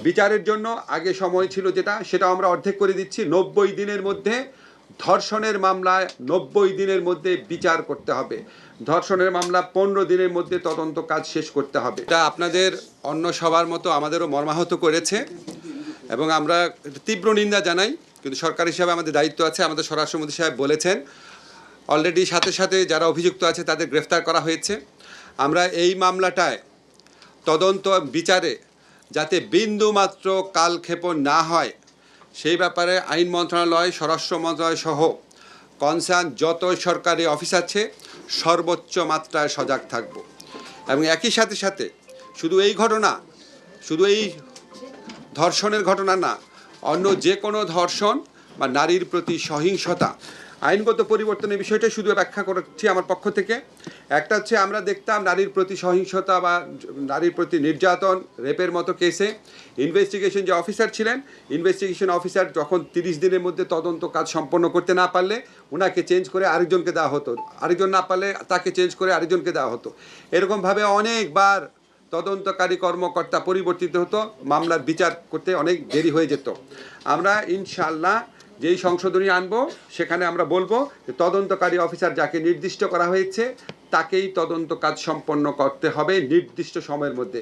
বিচারের জন্য আগে সময় ছিল সেটা আমরা অর্ধেক করে দিচ্ছি। 90 দিনের মধ্যে ধর্ষণের মামলায় 90 দিনের মধ্যে বিচার করতে হবে। ধর্ষণের মামলা 15 দিনের মধ্যে তদন্ত কাজ শেষ করতে হবে। এটা আপনাদের অন্য সবার মতো আমাদেরও মর্মাহত করেছে এবং আমরা তীব্র নিন্দা জানাই। কিন্তু সরকার হিসাবে আমাদের দায়িত্ব আছে। আমাদের স্বরাষ্ট্রমন্ত্রী সাহেব বলেছেন অলরেডি সাথে সাথে যারা অভিযুক্ত আছে তাদের গ্রেফতার করা হয়েছে। আমরা এই মামলাটায় তদন্ত বিচারে যাতে বিন্দুমাত্র কালক্ষেপণ না হয় সেই ব্যাপারে আইন মন্ত্রণালয়, স্বরাষ্ট্র মন্ত্রণালয় সহ কনসার্ন যত সরকারি অফিস আছে সর্বোচ্চ মাত্রায় সজাগ থাকব। এবং একই সাথে সাথে শুধু এই ধর্ষণের ঘটনা না, অন্য যে কোনো ধর্ষণ বা নারীর প্রতি সহিংসতা আইনগত পরিবর্তনের বিষয়টা শুধু ব্যাখ্যা করছি আমার পক্ষ থেকে। একটা হচ্ছে আমরা দেখতাম নারীর প্রতি সহিংসতা বা নারীর প্রতি নির্যাতন, রেপের মতো কেসে ইনভেস্টিগেশন যে অফিসার ছিলেন, ইনভেস্টিগেশন অফিসার যখন 30 দিনের মধ্যে তদন্ত কাজ সম্পন্ন করতে না পারলে ওনাকে চেঞ্জ করে আরেকজনকে দেওয়া হতো, আরেকজন না পারলে তাকে চেঞ্জ করে আরেকজনকে দেওয়া হতো। এরকমভাবে অনেকবার তদন্তকারী কর্মকর্তা পরিবর্তিত হতো, মামলার বিচার করতে অনেক দেরি হয়ে যেত। আমরা ইনশাআল্লাহ যেই সংশোধনী আনবো সেখানে আমরা বলবো যে তদন্তকারী অফিসার যাকে নির্দিষ্ট করা হয়েছে তাকেই তদন্ত কাজ সম্পন্ন করতে হবে নির্দিষ্ট সময়ের মধ্যে।